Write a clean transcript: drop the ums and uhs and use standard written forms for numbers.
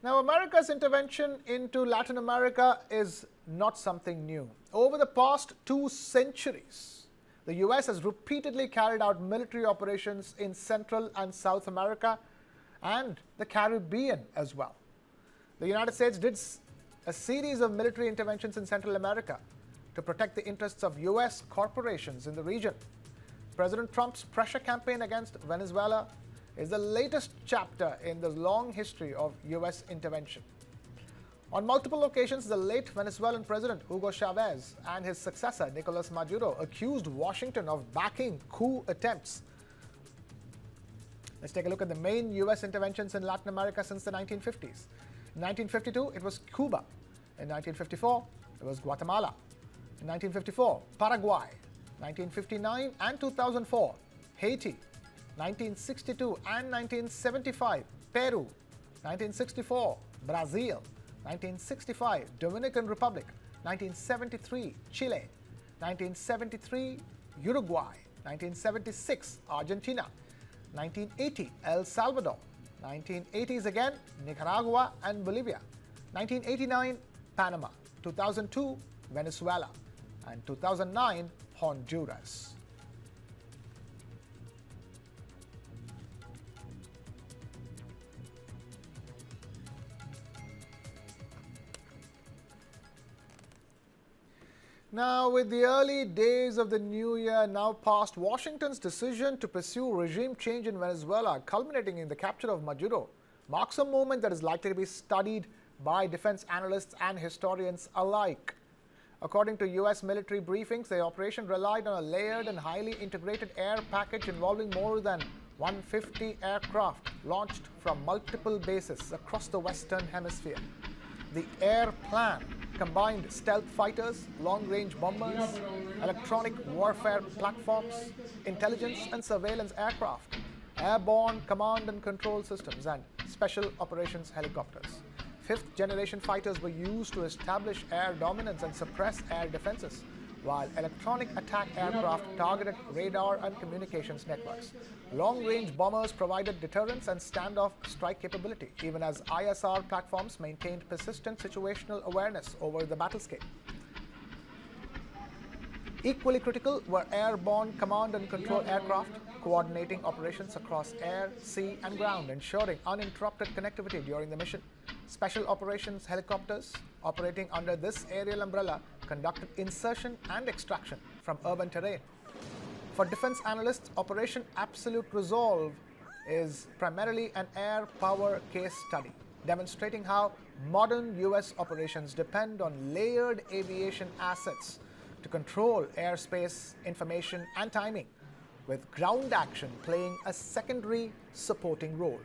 Now, America's intervention into Latin America is not something new. Over the past 2 centuries, the US has repeatedly carried out military operations in Central and South America and the Caribbean as well. The United States did a series of military interventions in Central America to protect the interests of US corporations in the region. President Trump's pressure campaign against Venezuela is the latest chapter in the long history of US intervention. On multiple occasions, the late Venezuelan President Hugo Chávez and his successor Nicolás Maduro accused Washington of backing coup attempts. Let's take a look at the main US interventions in Latin America since the 1950s. In 1952, it was Cuba. In 1954, it was Guatemala. In 1954, Paraguay. 1959 and 2004, Haiti. 1962 and 1975, Peru. 1964, Brazil. 1965, Dominican Republic. 1973, Chile. 1973, Uruguay. 1976, Argentina. 1980, El Salvador. 1980s again, Nicaragua and Bolivia. 1989, Panama. 2002, Venezuela. And 2009, Honduras. Now, with the early days of the new year now past, Washington's decision to pursue regime change in Venezuela, culminating in the capture of Maduro, marks a moment that is likely to be studied by defense analysts and historians alike. According to US military briefings, the operation relied on a layered and highly integrated air package involving more than 150 aircraft launched from multiple bases across the Western Hemisphere. The air plan combined stealth fighters, long-range bombers, electronic warfare platforms, intelligence and surveillance aircraft, airborne command and control systems, and special operations helicopters. Fifth-generation fighters were used to establish air dominance and suppress air defenses, while electronic attack aircraft targeted radar and communications networks. Long-range bombers provided deterrence and standoff strike capability, even as ISR platforms maintained persistent situational awareness over the battlescape. Equally critical were airborne command and control aircraft, coordinating operations across air, sea, and ground, ensuring uninterrupted connectivity during the mission. Special operations helicopters, operating under this aerial umbrella, conducted insertion and extraction from urban terrain. For defense analysts, Operation Absolute Resolve is primarily an air power case study, demonstrating how modern US operations depend on layered aviation assets to control airspace, information, and timing, with ground action playing a secondary supporting role.